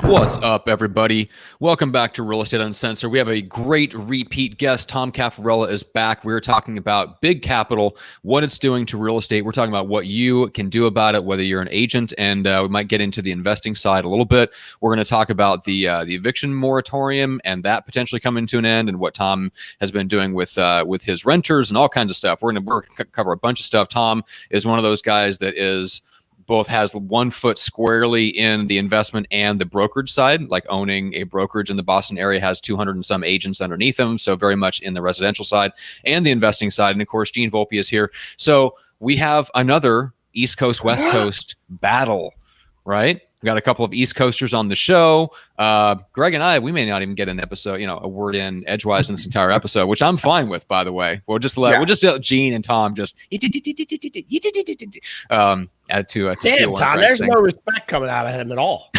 What's up, everybody? Welcome back to Real Estate Uncensored. We have a great repeat guest. Tom Caffarella is back. We're talking about big capital, what it's doing to real estate. We're talking about what you can do about it, whether you're an agent, and we might get into the investing side a little bit. We're going to talk about the eviction moratorium and that potentially coming to an end, and what Tom has been doing with his renters and all kinds of stuff. We're going to cover a bunch of stuff. Tom is one of those guys that is both has 1 foot squarely in the investment and the brokerage side, like owning a brokerage in the Boston area, has 200 and some agents underneath him. So very much in the residential side and the investing side. And of course, Gene Volpe is here. So we have another East Coast, West Coast battle, right? We got a couple of East Coasters on the show. Greg and I, we may not even get an episode, a word in edgewise in this entire episode, which I'm fine with, by the way. We'll just let Gene and Tom just add to damn, Tom, there's no respect coming out of him at all.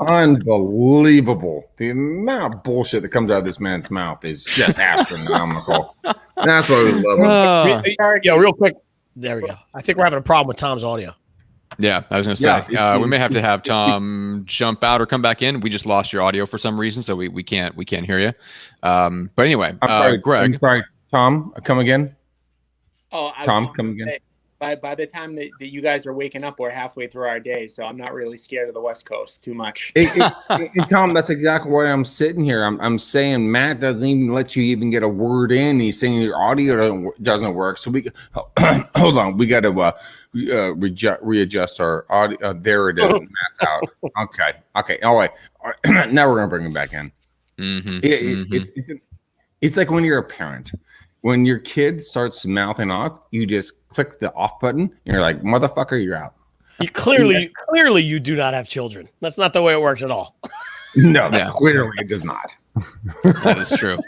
Unbelievable. The amount of bullshit that comes out of this man's mouth is just astronomical. That's why we love him. Real quick. There we go. I think we're having a problem with Tom's audio. Yeah, I was going to say we may have to have Tom jump out or come back in. We just lost your audio for some reason, so we can't hear you. But anyway, Greg. I'm sorry, Tom. Come again. Oh, Tom, come again. By the time that you guys are waking up, we're halfway through our day, so I'm not really scared of the West Coast too much. Tom, that's exactly why I'm sitting here. I'm saying Matt doesn't even let you even get a word in. He's saying your audio doesn't work. So we hold on. We got to readjust our audio. There it is. Matt's out. Okay. All right. Now we're gonna bring him back in. It's like when you're a parent. When your kid starts mouthing off, you just click the off button. And you're like, motherfucker, you're out. You clearly, you do not have children. That's not the way it works at all. No, clearly it does not. That is true.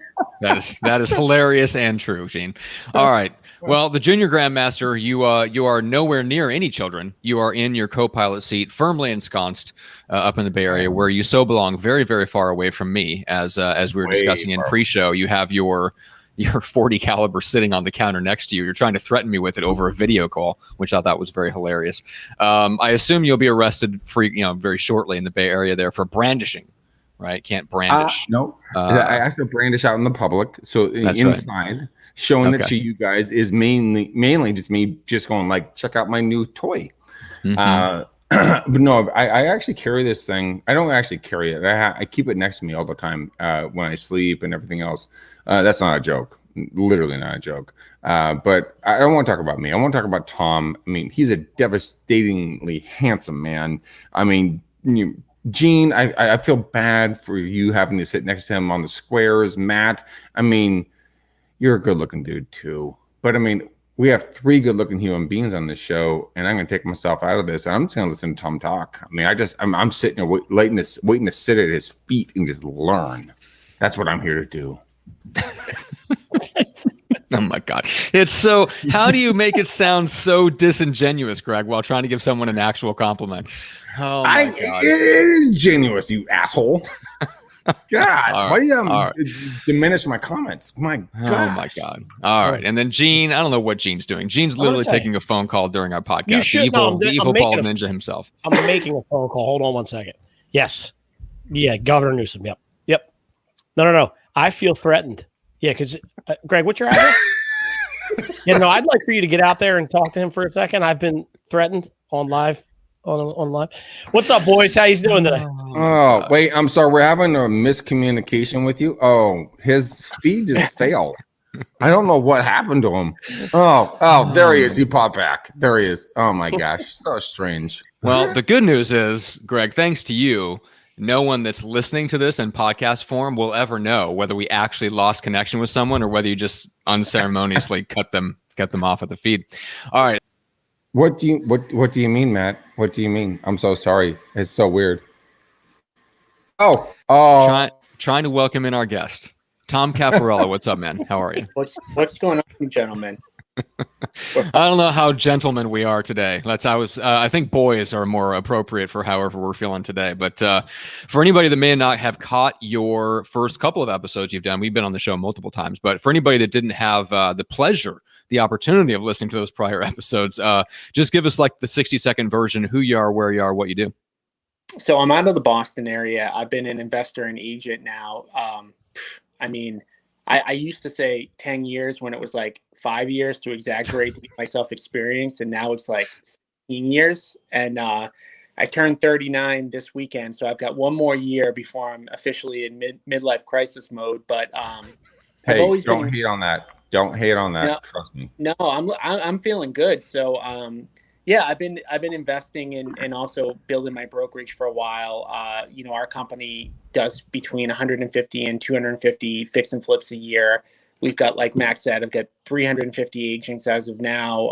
That is hilarious and true, Gene. All right. Well, the Junior Grandmaster, you are nowhere near any children. You are in your co-pilot seat, firmly ensconced up in the Bay Area, where you so belong, very, very far away from me. As we were discussing in pre-show, you have your 40 caliber sitting on the counter next to you. You're trying to threaten me with it over a video call, which I thought was very hilarious. I assume you'll be arrested very shortly in the Bay Area there for brandishing, right? Can't brandish. No, I have to brandish out in the public. So inside, right. Showing it to you guys is mainly just me just going like, check out my new toy. Mm-hmm. But no, I actually carry this thing. I don't actually carry it. I keep it next to me all the time when I sleep and everything else. That's not a joke. Literally not a joke. But I don't want to talk about me. I want to talk about Tom. I mean, he's a devastatingly handsome man. I mean, Gene, I feel bad for you having to sit next to him on the squares. Matt, I mean, you're a good-looking dude too. But I mean, we have 3 good-looking human beings on this show, and I'm going to take myself out of this. And I'm just going to listen to Tom talk. I mean, I'm sitting here waiting to sit at his feet and just learn. That's what I'm here to do. Oh my God. It's so, how do you make it sound so disingenuous, Greg, while trying to give someone an actual compliment? Oh my God. It is genuous, you asshole. God, why do you diminish my comments? My God. Oh my God. All right. And then Gene, I don't know what Gene's doing. Gene's literally taking a phone call during our podcast. The evil Paul Ninja himself. I'm making a phone call. Hold on one second. Yes. Yeah, Governor Newsom. Yep. No. I feel threatened. Yeah, because Greg, what's your address? I'd like for you to get out there and talk to him for a second. I've been threatened on live. On live. What's up, boys? How you doing today? Oh, wait, I'm sorry. We're having a miscommunication with you. Oh, his feed just failed. I don't know what happened to him. Oh, there he is. He popped back. There he is. Oh my gosh, so strange. Well, the good news is, Greg, thanks to you, no one that's listening to this in podcast form will ever know whether we actually lost connection with someone or whether you just unceremoniously cut them off at the feed. All right. What do you mean, Matt? What do you mean? I'm so sorry. It's so weird. Trying to welcome in our guest, Tom Caffarella. What's up, man? How are you? What's going on, gentlemen? I don't know how gentlemen we are today. I think boys are more appropriate for however we're feeling today. But for anybody that may not have caught your first couple of episodes you've done, we've been on the show multiple times. But for anybody that didn't have the opportunity of listening to those prior episodes, just give us like the 60-second version, who you are, where you are, what you do. So I'm out of the Boston area. I've been an investor and agent now. I mean, I used to say 10 years when it was like 5 years to exaggerate to get myself experience. And now it's like 16 years. And I turned 39 this weekend. So I've got one more year before I'm officially in midlife crisis mode. But hey, don't hate on that. Don't hate on that. No, trust me. No, I'm feeling good. So yeah, I've been investing in and also building my brokerage for a while. You know, our company does between 150 and 250 fix and flips a year. We've got, like Max said, I've got 350 agents as of now.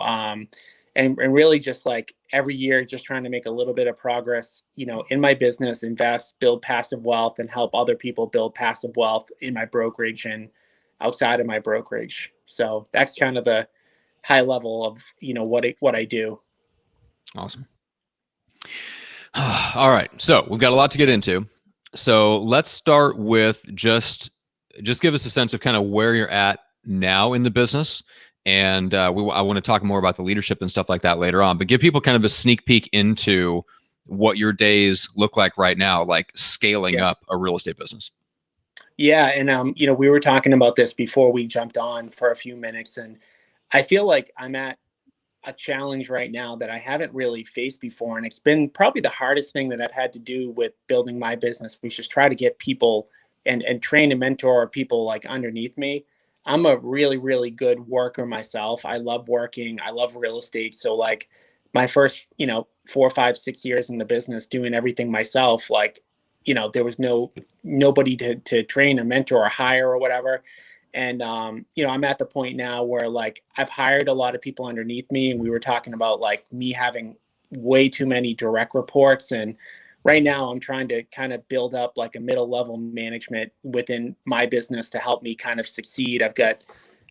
And really just like every year, just trying to make a little bit of progress, you know, in my business, invest, build passive wealth, and help other people build passive wealth in my brokerage and outside of my brokerage. So that's kind of the high level of, you know, what I do. Awesome. All right. So we've got a lot to get into. So let's start with just give us a sense of kind of where you're at now in the business. And I want to talk more about the leadership and stuff like that later on, but give people kind of a sneak peek into what your days look like right now, like scaling up a real estate business. Yeah. And, you know, we were talking about this before we jumped on for a few minutes, and I feel like I'm at a challenge right now that I haven't really faced before. And it's been probably the hardest thing that I've had to do with building my business, which is try to get people and train and mentor people like underneath me. I'm a really, really good worker myself. I love working. I love real estate. So like my first, you know, 4, 5, 6 years in the business doing everything myself, like, you know, there was nobody to train or mentor or hire or whatever. And, you know, I'm at the point now where like I've hired a lot of people underneath me, and we were talking about like me having way too many direct reports. And right now I'm trying to kind of build up like a middle level management within my business to help me kind of succeed. I've got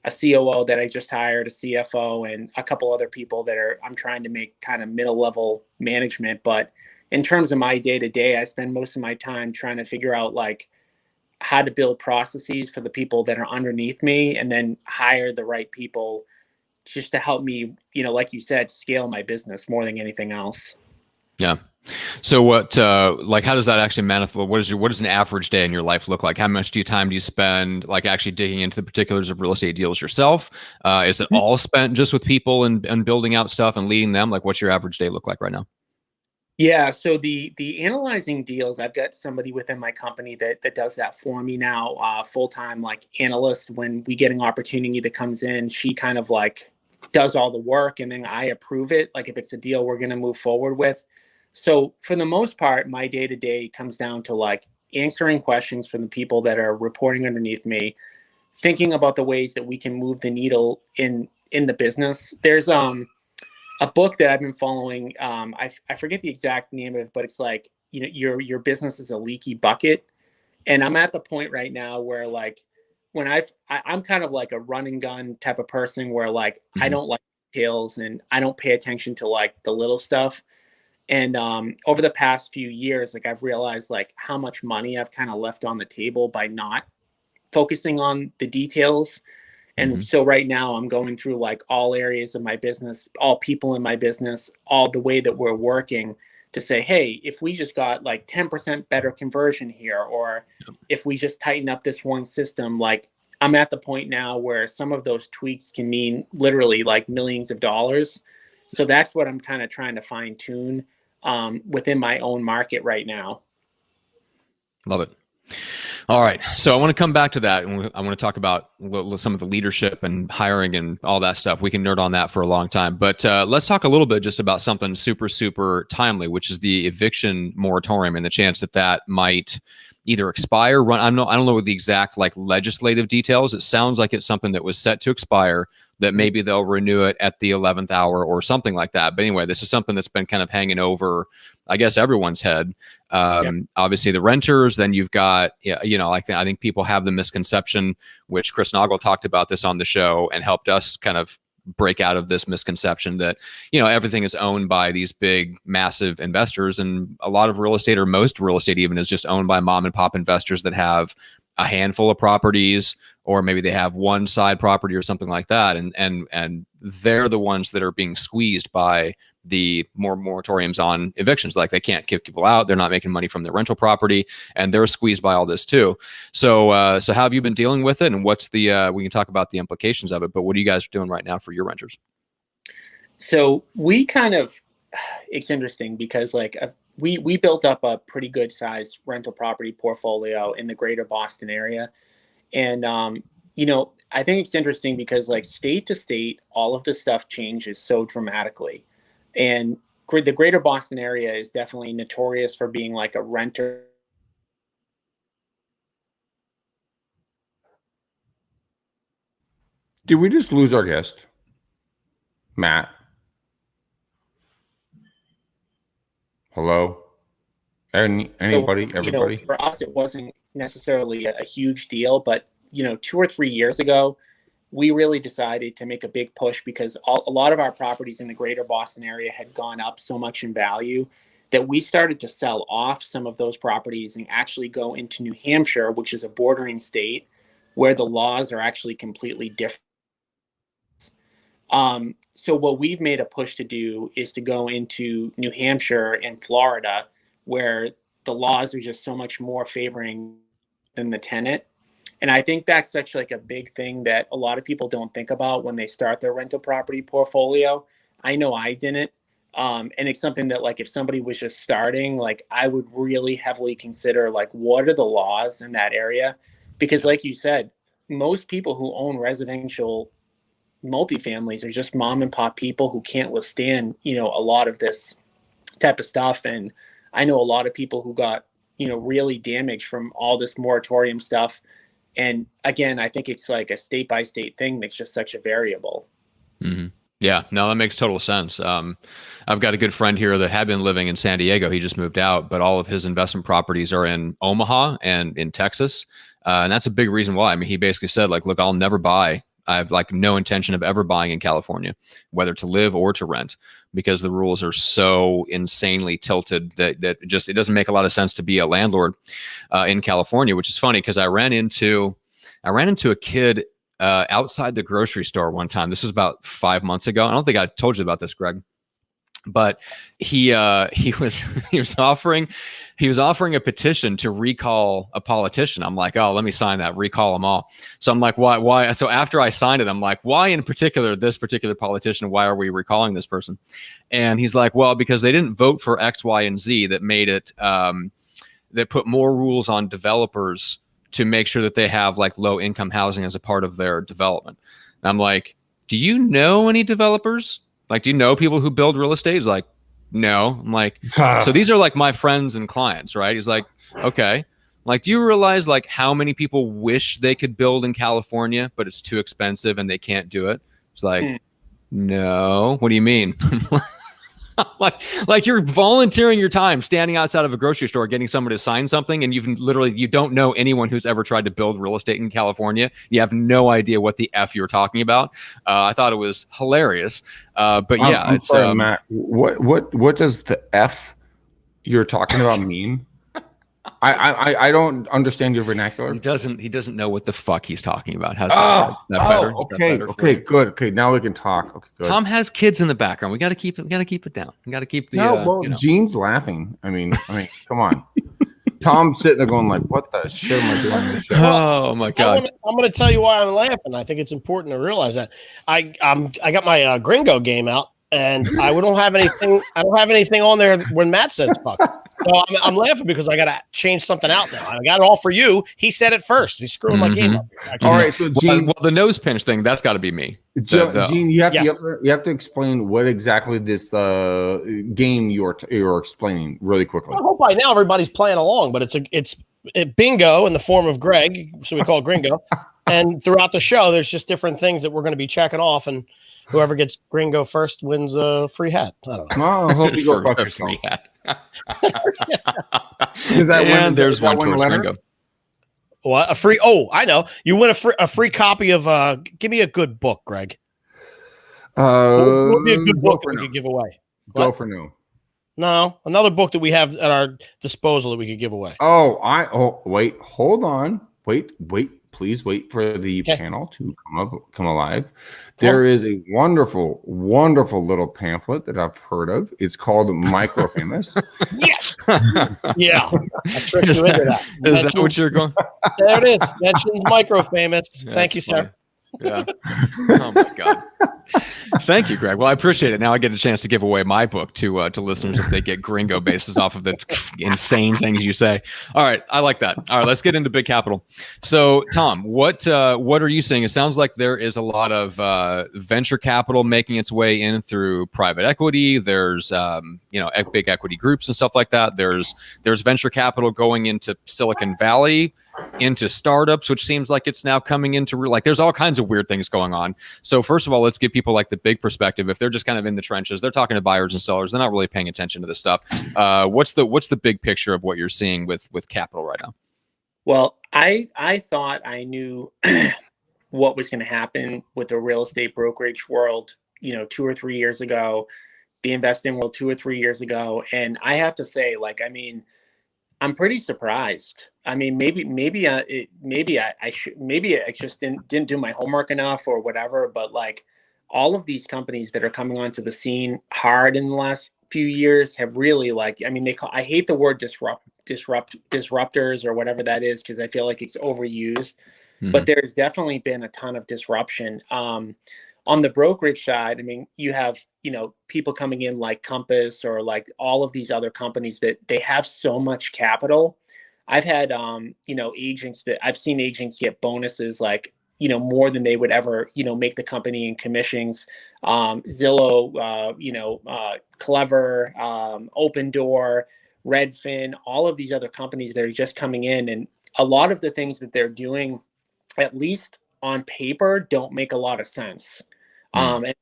a COO that I just hired, a CFO, and a couple other people that I'm trying to make kind of middle level management. But in terms of my day to day, I spend most of my time trying to figure out like how to build processes for the people that are underneath me, and then hire the right people just to help me, you know, like you said, scale my business more than anything else. Yeah. So what, like, how does that actually manifest? What does an average day in your life look like? How much time do you spend like actually digging into the particulars of real estate deals yourself? Is it all spent just with people and building out stuff and leading them? Like, what's your average day look like right now? Yeah, so the analyzing deals, I've got somebody within my company that does that for me now, full-time like analyst. When we get an opportunity that comes in, she kind of like does all the work, and then I approve it, like if it's a deal we're going to move forward with. So for the most part, my day-to-day comes down to like answering questions from the people that are reporting underneath me, thinking about the ways that we can move the needle in the business. There's a book that I've been following. I forget the exact name of it, but it's like, you know, your business is a leaky bucket. And I'm at the point right now where like when I'm kind of like a run and gun type of person where like I don't like details and I don't pay attention to like the little stuff. And over the past few years, like I've realized like how much money I've kind of left on the table by not focusing on the details. And so right now I'm going through like all areas of my business, all people in my business, all the way that we're working to say, hey, if we just got like 10% better conversion here, or if we just tighten up this one system, like I'm at the point now where some of those tweaks can mean literally like millions of dollars. So that's what I'm kind of trying to fine tune within my own market right now. Love it. All right. So I want to come back to that, and I want to talk about some of the leadership and hiring and all that stuff. We can nerd on that for a long time, but let's talk a little bit just about something super, super timely, which is the eviction moratorium and the chance that might either expire, run. I don't know the exact like legislative details. It sounds like it's something that was set to expire, that maybe they'll renew it at the 11th hour or something like that. But anyway, this is something that's been kind of hanging over, I guess, everyone's head. Obviously the renters, then you've got, you know, like I think people have the misconception, which Chris Naugle talked about this on the show and helped us kind of break out of this misconception that, you know, everything is owned by these big, massive investors. And a lot of real estate, or most real estate even, is just owned by mom and pop investors that have a handful of properties, or maybe they have one side property or something like that. And they're the ones that are being squeezed by the more moratoriums on evictions. Like they can't kick people out. They're not making money from their rental property, and they're squeezed by all this too. So, so how have you been dealing with it? And what's the, we can talk about the implications of it, but what are you guys doing right now for your renters? So we kind of, it's interesting because like we built up a pretty good size rental property portfolio in the greater Boston area. And, you know, I think it's interesting because like state to state, all of this stuff changes so dramatically. And the greater Boston area is definitely notorious for being like a renter. Did we just lose our guest, Matt? Hello? Anybody? So, Everybody? You know, for us, it wasn't necessarily a huge deal, but, you know, 2 or 3 years ago, we really decided to make a big push because a lot of our properties in the greater Boston area had gone up so much in value that we started to sell off some of those properties and actually go into New Hampshire, which is a bordering state where the laws are actually completely different. So what we've made a push to do is to go into New Hampshire and Florida, where the laws are just so much more favoring than the tenant. And I think that's such like a big thing that a lot of people don't think about when they start their rental property portfolio. I know I didn't. And it's something that like if somebody was just starting, like I would really heavily consider like what are the laws in that area? Because like you said, most people who own residential multifamilies are just mom and pop people who can't withstand, you know, a lot of this type of stuff. And I know a lot of people who got, you know, really damaged from all this moratorium stuff. And again, I think it's like a state by state thing that's just such a variable. Mm-hmm. Yeah, no, that makes total sense. I've got a good friend here that had been living in San Diego. He just moved out, but all of his investment properties are in Omaha and in Texas. And that's a big reason why. I mean, he basically said, like, look, I'll never buy. I have like no intention of ever buying in California, whether to live or to rent, because the rules are so insanely tilted that just, it doesn't make a lot of sense to be a landlord in California, which is funny because I ran into a kid outside the grocery store one time. This was about 5 months ago. I don't think I told you about this, Greg, but he was offering a petition to recall a politician. I'm like, oh, let me sign that, recall them all. So I'm like, why? So after I signed it, I'm like, why in particular this particular politician? Why are we recalling this person? And he's like, well, because they didn't vote for X, Y, and Z that made it that put more rules on developers to make sure that they have like low income housing as a part of their development. And I'm like, do you know any developers? Like, do you know people who build real estate? He's like, no. I'm like, so these are like my friends and clients, right? He's like, okay. I'm like, do you realize like how many people wish they could build in California, but it's too expensive and they can't do it? It's like, no. What do you mean? like you're volunteering your time standing outside of a grocery store getting someone to sign something, and you don't know anyone who's ever tried to build real estate in California. You have no idea what the F you're talking about. I thought it was hilarious. But yeah, I'm sorry, Matt. What does the F you're talking about mean? I don't understand your vernacular. He doesn't know what the fuck he's talking about. How's that better? Okay, good. Okay, now we can talk. Okay, good. Tom has kids in the background. We got to keep it down. We got to keep the. Gene's laughing. I mean, come on. Tom's sitting there going like, "What the shit am I doing on this show?" Oh my god! I'm going to tell you why I'm laughing. I think it's important to realize that I got my Gringo game out, and I don't have anything. I don't have anything on there when Matt says fuck. So I'm laughing because I got to change something out now. I got it all for you. He said it first. He's screwing my game up. All right, so Gene, well, the nose pinch thing, that's got to be me. Gene, you have to explain what exactly this game you're explaining really quickly. I hope by now everybody's playing along, but it's bingo in the form of Greg, so we call it Gringo. And throughout the show, there's just different things that we're going to be checking off, and whoever gets Gringo first wins a free hat. I don't know. Oh, I hope you go fuck yourself. Free hat. There's one towards Gringo. What, a free? Oh, I know. You win a free copy of. Give me a good book, Greg. What would be a good book that we could give away? Go for no. No, another book that we have at our disposal that we could give away. Wait, hold on. Wait. please wait for the Okay. panel to come alive. There is a wonderful, wonderful little pamphlet that I've heard of. It's called Microfamous. Yes. Yeah. I tricked Is you into that. Is that what you're going? There it is. Mentions Microfamous. Yeah, Thank you, that's funny. sir. Yeah. Oh my God. Thank you, Greg. Well, I appreciate it. Now I get a chance to give away my book to listeners if they get gringo bases off of the insane things you say. All right, I like that. All right, let's get into big capital. So, Tom, what are you seeing? It sounds like there is a lot of venture capital making its way in through private equity. There's big equity groups and stuff like that. There's venture capital going into Silicon Valley, into startups, which seems like it's now coming into there's all kinds of weird things going on. So first of all, let's give people like the big perspective. If they're just kind of in the trenches, they're talking to buyers and sellers, they're not really paying attention to this stuff. What's the big picture of what you're seeing with capital right now? Well, I thought I knew what was going to happen with the real estate brokerage world, 2 or 3 years ago, the investing world 2 or 3 years ago. And I have to say, I'm pretty surprised. I mean, maybe I just didn't do my homework enough or whatever. But all of these companies that are coming onto the scene hard in the last few years have really I hate the word disruptors or whatever that is, because I feel like it's overused. Mm-hmm. But there's definitely been a ton of disruption. On the brokerage side, I mean, you have, people coming in like Compass or like all of these other companies that they have so much capital. I've had, I've seen agents get bonuses more than they would ever, make the company in commissions. Zillow, Clever, Opendoor, Redfin, all of these other companies that are just coming in. And a lot of the things that they're doing, at least on paper, don't make a lot of sense. And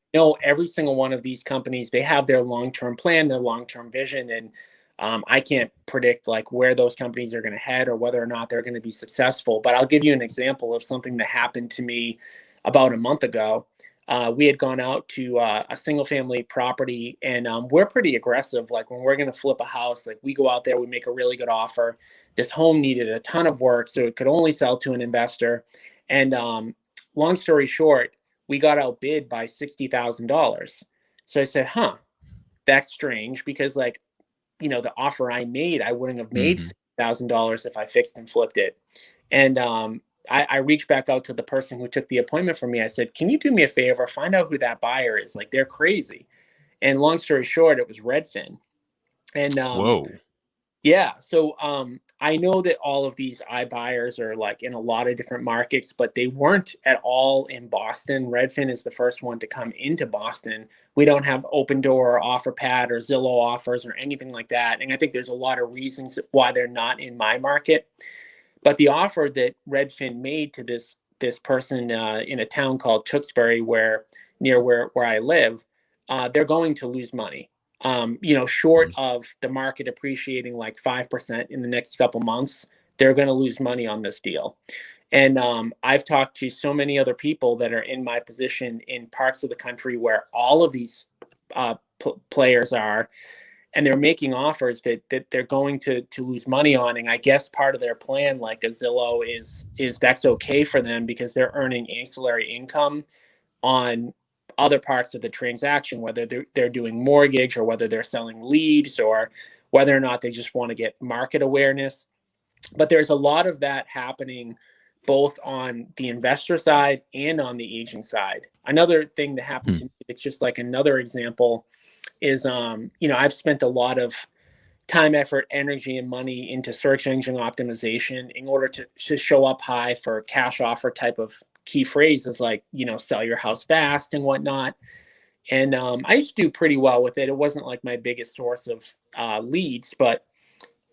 every single one of these companies, they have their long-term plan, their long-term vision. And I can't predict where those companies are going to head or whether or not they're going to be successful. But I'll give you an example of something that happened to me about a month ago. We had gone out to a single family property, and we're pretty aggressive. When we're going to flip a house, we go out there, we make a really good offer. This home needed a ton of work, so it could only sell to an investor. And long story short, we got outbid by $60,000. So I said, that's strange, because the offer I made, I wouldn't have made $60,000 if I fixed and flipped it. And I reached back out to the person who took the appointment for me. I said, can you do me a favor? Find out who that buyer is. They're crazy. And long story short, it was Redfin. And whoa. Yeah. So I know that all of these iBuyers are in a lot of different markets, but they weren't at all in Boston. Redfin is the first one to come into Boston. We don't have Opendoor or OfferPad or Zillow offers or anything like that. And I think there's a lot of reasons why they're not in my market. But the offer that Redfin made to this person in a town called Tewksbury, near where I live, they're going to lose money. Short of the market appreciating 5% in the next couple months, they're going to lose money on this deal. And I've talked to so many other people that are in my position in parts of the country where all of these players are, and they're making offers that they're going to lose money on. And I guess part of their plan, like a Zillow, is that's okay for them because they're earning ancillary income on other parts of the transaction, whether they're doing mortgage or whether they're selling leads or whether or not they just want to get market awareness. But there's a lot of that happening both on the investor side and on the agent side. Another thing that happened to me, it's just another example, is I've spent a lot of time, effort, energy, and money into search engine optimization in order to show up high for cash offer type of key phrases sell your house fast and whatnot. And I used to do pretty well with it. It wasn't my biggest source of leads, but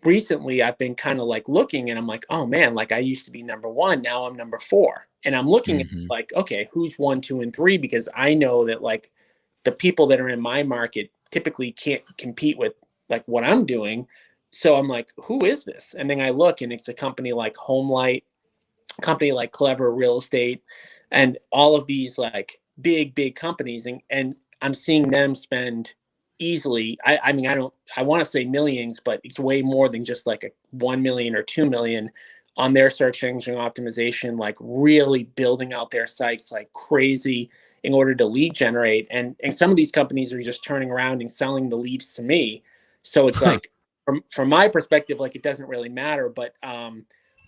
recently I've been kind of looking, and I'm oh man, I used to be number one, now I'm number 4. And I'm looking at okay, who's 1, 2, and 3? Because I know that the people that are in my market typically can't compete with what I'm doing. So I'm who is this? And then I look, and it's a company like HomeLight, company like Clever Real Estate, and all of these big companies. And I'm seeing them spend easily, I want to say millions, but it's way more than just a 1 million or 2 million on their search engine optimization, like really building out their sites like crazy in order to lead generate. And some of these companies are just turning around and selling the leads to me. So it's like, from my perspective, like it doesn't really matter, but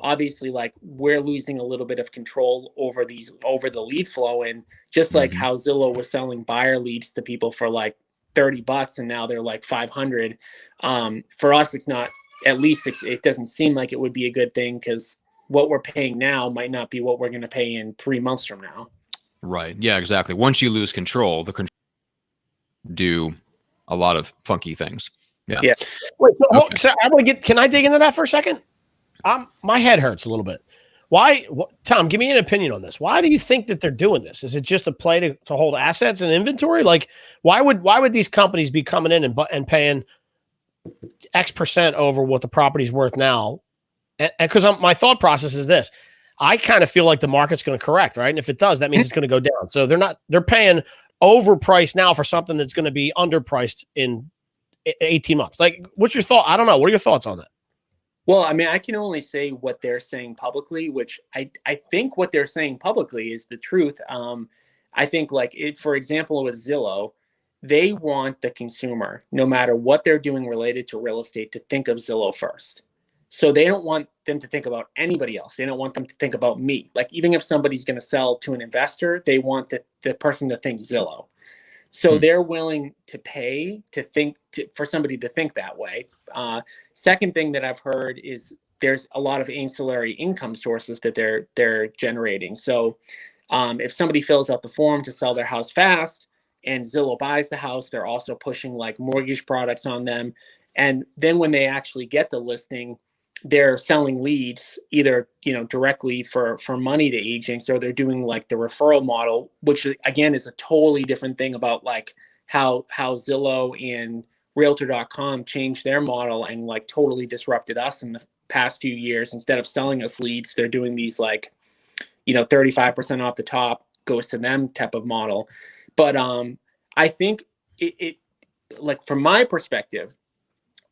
obviously like we're losing a little bit of control over the lead flow. And just like how Zillow was selling buyer leads to people for like $30 and now they're like 500. For us, it's not, at least it doesn't seem like it would be a good thing, because what we're paying now might not be what we're going to pay in 3 months from now. Right. Yeah, exactly. Once you lose control, the control do a lot of funky things. Yeah. Yeah. Wait, so I want to get, can I dig into that for a second? My head hurts a little bit. Why, Tom, give me an opinion on this. Why do you think that they're doing this? Is it just a play to hold assets and inventory? Like, why would these companies be coming in and paying X% over what the property's worth now? And because my thought process is this: I kind of feel like the market's going to correct, right? And if it does, that means it's going to go down. So they're paying overpriced now for something that's going to be underpriced in 18 months. Like, what's your thought? I don't know. What are your thoughts on that? Well, I mean, I can only say what they're saying publicly, which I think what they're saying publicly is the truth. I think, like, for example, with Zillow, they want the consumer, no matter what they're doing related to real estate, to think of Zillow first. So they don't want them to think about anybody else. They don't want them to think about me. Like, even if somebody's going to sell to an investor, they want the person to think Zillow. So they're willing to pay for somebody to think that way. Second thing that I've heard is there's a lot of ancillary income sources that they're generating. So if somebody fills out the form to sell their house fast and Zillow buys the house, they're also pushing like mortgage products on them. And then when they actually get the listing, they're selling leads either, directly for money to agents, or they're doing like the referral model, which again is a totally different thing about like how Zillow and Realtor.com changed their model and like totally disrupted us in the past few years. Instead of selling us leads, they're doing these like, 35% off the top goes to them type of model. But I think it like, from my perspective,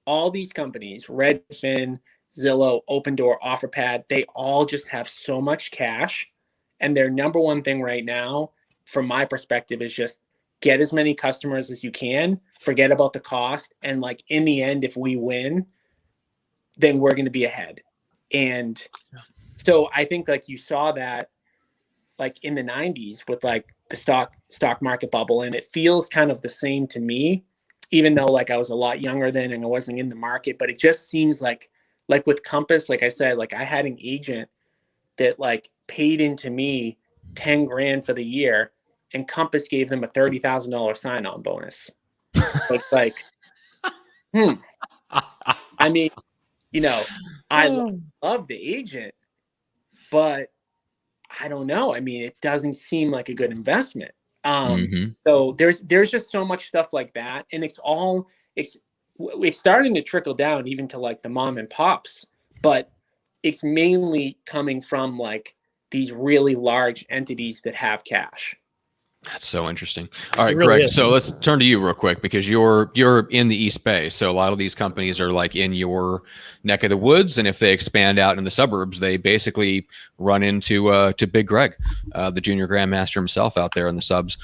all these companies, Redfin, Zillow, Opendoor, OfferPad, they all just have so much cash. And their number one thing right now, from my perspective, is just get as many customers as you can, forget about the cost. And like, in the end, if we win, then we're going to be ahead. And so I think like you saw that like in the 90s with like the stock market bubble. And it feels kind of the same to me, even though like I was a lot younger then and I wasn't in the market. But it just seems like with Compass, like I said, like I had an agent that like paid into me 10 grand for the year, and Compass gave them a $30,000 sign-on bonus. So it's like, I mean, I love the agent, but I don't know. I mean, it doesn't seem like a good investment. So there's just so much stuff like that, and it's starting to trickle down even to like the mom and pops, but it's mainly coming from like these really large entities that have cash. That's so interesting. All right, really Greg. So let's turn to you real quick, because you're in the East Bay. So a lot of these companies are like in your neck of the woods, and if they expand out in the suburbs, they basically run into to Big Greg, the junior grandmaster himself out there in the subs.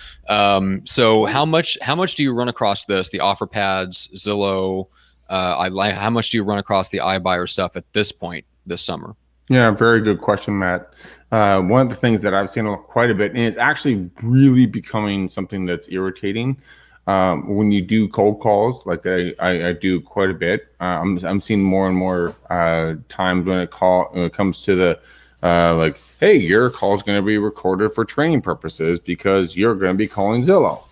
So how much do you run across this? The OfferPads, Zillow. How much do you run across the iBuyer stuff at this point this summer? Yeah, very good question, Matt. One of the things that I've seen quite a bit, and it's actually really becoming something that's irritating, when you do cold calls, like I do quite a bit. I'm seeing more and more times when it comes to the like, hey, your call is going to be recorded for training purposes because you're going to be calling Zillow,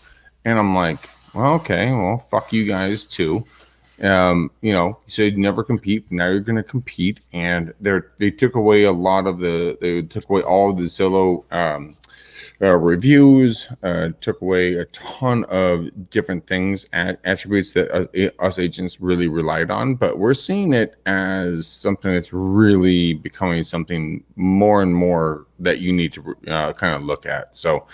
and I'm like, well, okay, well, fuck you guys too. You said never compete. Now you're going to compete, and they took away all of the Zillow reviews, took away a ton of different things, attributes that us agents really relied on. But we're seeing it as something that's really becoming something more and more that you need to kind of look at. So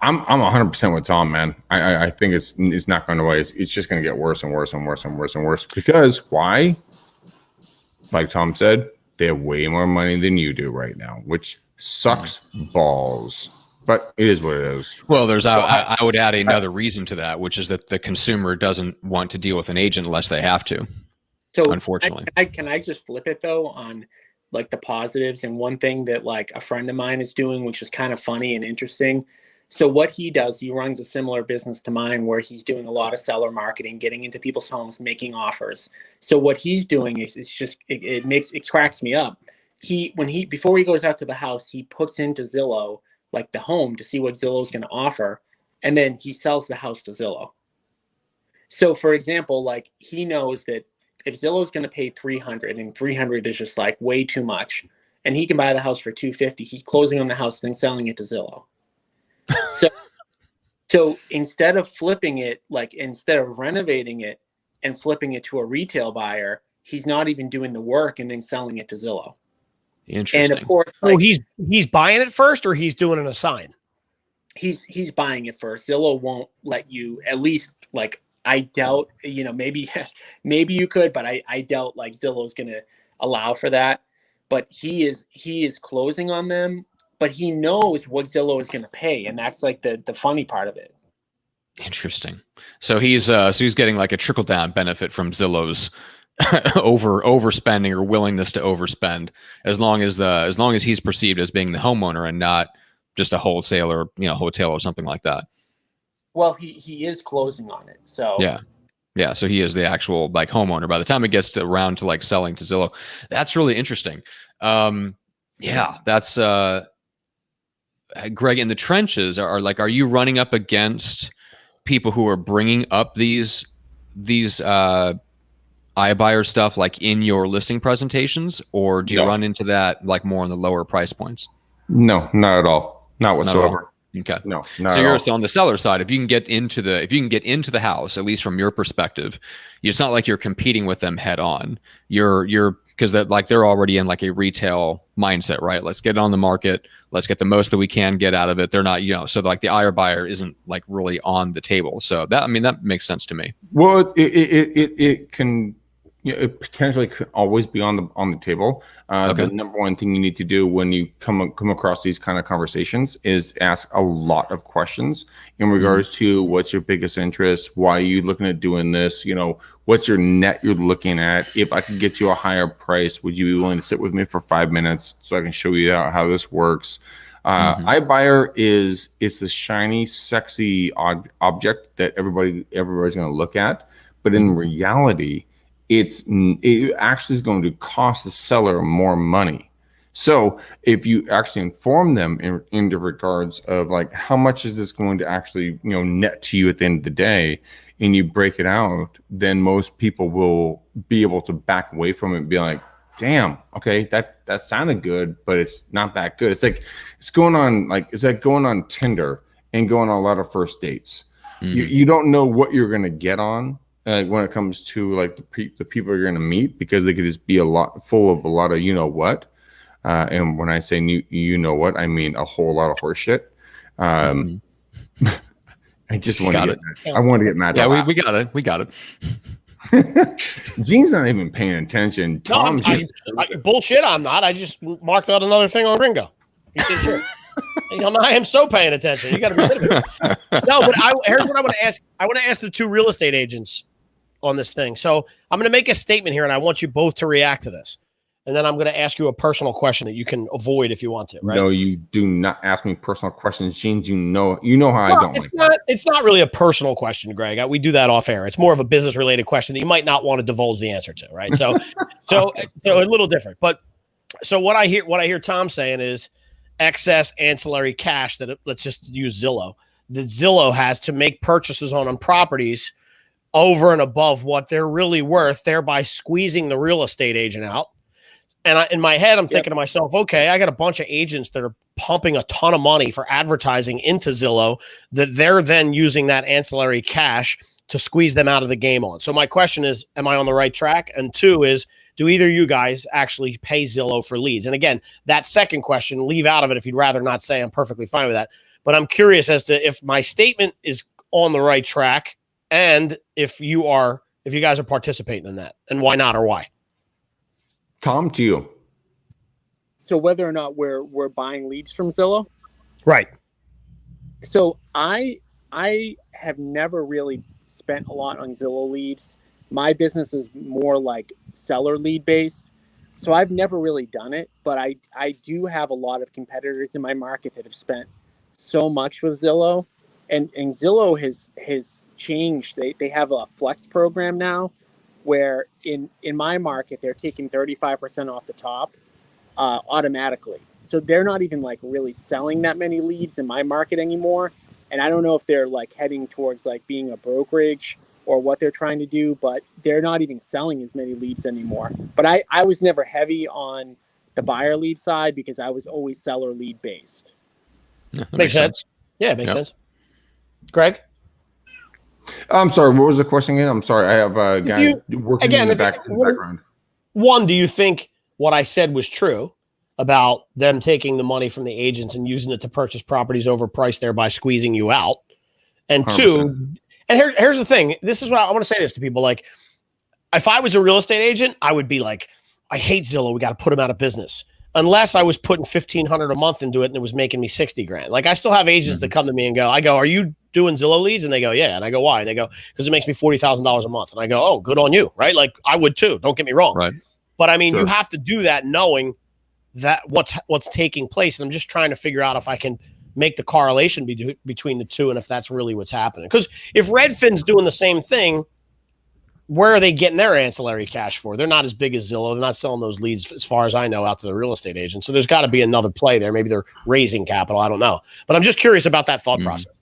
I'm 100% with Tom, man. I think it's not going away. It's just going to get worse and worse and worse and worse and worse. Because why? Like Tom said, They have way more money than you do right now, which sucks balls. But it is what it is. Well, I would add another reason to that, which is that the consumer doesn't want to deal with an agent unless they have to. So unfortunately, can I just flip it though on like the positives? And one thing that like a friend of mine is doing, which is kind of funny and interesting. So what he does, he runs a similar business to mine where he's doing a lot of seller marketing, getting into people's homes, making offers. So what he's doing is it cracks me up. Before he goes out to the house, he puts into Zillow like the home to see what Zillow's going to offer, and then he sells the house to Zillow. So for example, like he knows that if Zillow's going to pay 300 and 300 is just like way too much, and he can buy the house for 250, he's closing on the house, then selling it to Zillow. So instead of flipping it, like instead of renovating it and flipping it to a retail buyer, he's not even doing the work and then selling it to Zillow. Interesting. And of course, like, he's buying it first, or he's doing an assign. He's buying it first. Zillow won't let you, at least like I doubt, maybe you could, but I doubt like Zillow's going to allow for that. But he is closing on them, but he knows what Zillow is going to pay, and that's like the funny part of it. Interesting. So he's getting like a trickle down benefit from Zillow's overspending or willingness to overspend, as long as he's perceived as being the homeowner and not just a wholesaler, hotel or something like that. Well, he is closing on it. So yeah. So he is the actual like homeowner by the time it gets around to like selling to Zillow. That's really interesting. That's Greg, in the trenches, are you running up against people who are bringing up these iBuyer stuff like in your listing presentations, or do you run into that like more on the lower price points? No, not at all. Not whatsoever. Okay. No. So you're on the seller side. If you can get into the house, at least from your perspective, it's not like you're competing with them head on. You're because they're already in like a retail mindset, right? Let's get it on the market. Let's get the most that we can get out of it. They're not, so like the iBuyer isn't like really on the table. So that makes sense to me. Well, it can. It potentially could always be on the table. The number one thing you need to do when you come across these kind of conversations is ask a lot of questions in regards to what's your biggest interest, why are you looking at doing this, what's your net you're looking at. If I could get you a higher price, would you be willing to sit with me for 5 minutes so I can show you how this works? iBuyer it's the shiny, sexy object that everybody's going to look at, but in reality, it actually is going to cost the seller more money. So if you actually inform them in the regards of like how much is this going to actually net to you at the end of the day, and you break it out, then most people will be able to back away from it and be like, damn, okay, that sounded good, but it's not that good. It's like it's like going on Tinder and going on a lot of first dates. You don't know what you're going to get on. When it comes to like the people you're going to meet, because they could just be full of a lot of and when I say what, I mean a whole lot of horse shit. I just want to get mad. Yeah, we got it. Gene's not even paying attention. Tom's bullshit. I'm not. I just marked out another thing on Ringo. He said, sure. I am so paying attention. You got to be kidding me. No, but here's what I want to ask. I want to ask the two real estate agents on this thing. So I'm going to make a statement here, and I want you both to react to this. And then I'm going to ask you a personal question that you can avoid if you want to. Right? No, you do not ask me personal questions, Gene. You know how I don't like that. It's not really a personal question, Greg. We do that off air. It's more of a business related question that you might not want to divulge the answer to. Right. So a little different. But so what I hear Tom saying is excess ancillary cash that let's just use Zillow. That Zillow has to make purchases on properties over and above what they're really worth, thereby squeezing the real estate agent out. And in my head, I'm thinking to myself, okay, I got a bunch of agents that are pumping a ton of money for advertising into Zillow that they're then using that ancillary cash to squeeze them out of the game on. So my question is, am I on the right track? And two is, do either of you guys actually pay Zillow for leads? And again, that second question, leave out of it if you'd rather not say. I'm perfectly fine with that. But I'm curious as to if my statement is on the right track, and if you guys are participating in that, and why not, or why? Tom, to you. So whether or not we're buying leads from Zillow, right? So I have never really spent a lot on Zillow leads. My business is more like seller lead based. So I've never really done it, but I do have a lot of competitors in my market that have spent so much with Zillow, and Zillow has changed. They have a flex program now where in my market, they're taking 35% off the top automatically. So they're not even like really selling that many leads in my market anymore. And I don't know if they're like heading towards like being a brokerage or what they're trying to do, but they're not even selling as many leads anymore. But I was never heavy on the buyer lead side because I was always seller lead based. Yeah, makes sense. Yeah, it makes sense. Greg? I'm sorry, what was the question again? I'm sorry, I have a guy working in the background. One, do you think what I said was true about them taking the money from the agents and using it to purchase properties overpriced, thereby squeezing you out? And 100%. two, and here's the thing. This is what I want to say this to people. Like, if I was a real estate agent, I would be like, I hate Zillow. We got to put them out of business. Unless I was putting $1,500 a month into it and it was making me $60,000. Like, I still have agents that come to me and go, are you doing Zillow leads? And they go, yeah. And I go, why? And they go, because it makes me $40,000 a month. And I go, oh, good on you. Right. Like, I would too. Don't get me wrong. Right. But I mean, you have to do that knowing that what's taking place. And I'm just trying to figure out if I can make the correlation between the two and if that's really what's happening. Because if Redfin's doing the same thing, where are they getting their ancillary cash for? They're not as big as Zillow. They're not selling those leads, as far as I know, out to the real estate agents. So there's got to be another play there. Maybe they're raising capital. I don't know. But I'm just curious about that thought process.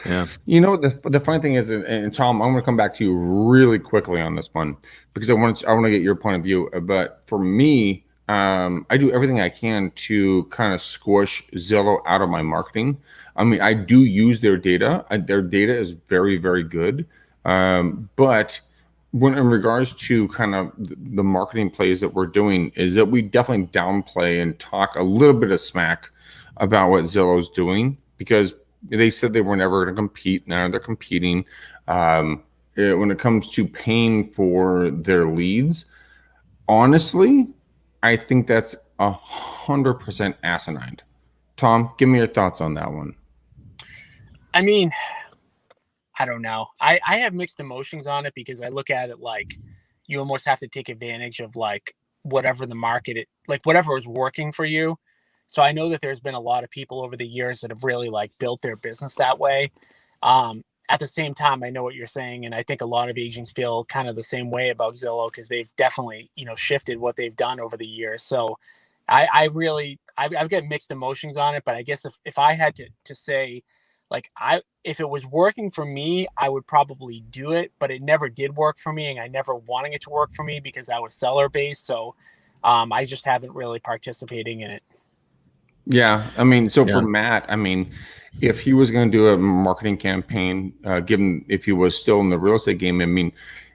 Yeah. You know, the funny thing is, and Tom, I'm going to come back to you really quickly on this one because I want to get your point of view. But for me, I do everything I can to kind of squish Zillow out of my marketing. I mean, I do use their data. Their data is very, very good. But when in regards to kind of the marketing plays that we're doing, is that we definitely downplay and talk a little bit of smack about what Zillow's doing because they said they were never going to compete. Now they're competing. When it comes to paying for their leads, honestly, I think that's 100% asinine. Tom, give me your thoughts on that one. I mean, I don't know. I have mixed emotions on it because I look at it like you almost have to take advantage of like whatever the market, whatever is working for you. So I know that there's been a lot of people over the years that have really like built their business that way. At the same time, I know what you're saying. And I think a lot of agents feel kind of the same way about Zillow because they've definitely, shifted what they've done over the years. So I've got mixed emotions on it, but I guess if I had to say, if it was working for me, I would probably do it, but it never did work for me. And I never wanted it to work for me because I was seller based. So I just haven't really participating in it. Yeah. I mean, for Matt, I mean, if he was going to do a marketing campaign, given if he was still in the real estate game, I mean,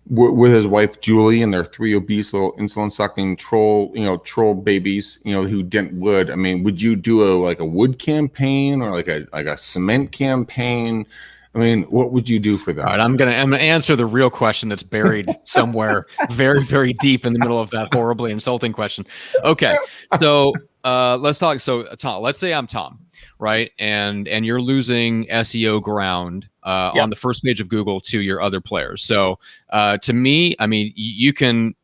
with his wife, Julie, and their 3 obese little insulin sucking troll babies, who dent wood. I mean, would you do a wood campaign or like a cement campaign? I mean, what would you do for that? All right, I'm gonna answer the real question that's buried somewhere very, very deep in the middle of that horribly insulting question. Okay, so let's talk. So Tom, let's say I'm Tom, right? And you're losing SEO ground on the first page of Google to your other players. So to me, I mean, you can.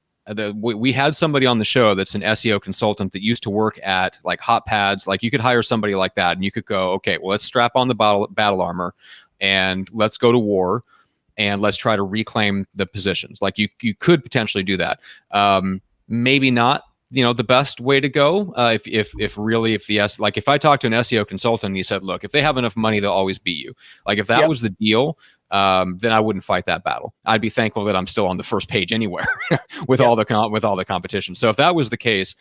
We had somebody on the show that's an SEO consultant that used to work at like HotPads. Like you could hire somebody like that, and you could go, okay, well, let's strap on the battle armor. And let's go to war and let's try to reclaim the positions. Like you could potentially do that. Maybe not, the best way to go. If I talked to an SEO consultant and he said, look, if they have enough money, they'll always beat you. Like if that was the deal, then I wouldn't fight that battle. I'd be thankful that I'm still on the first page anywhere with all the competition. So if that was the case,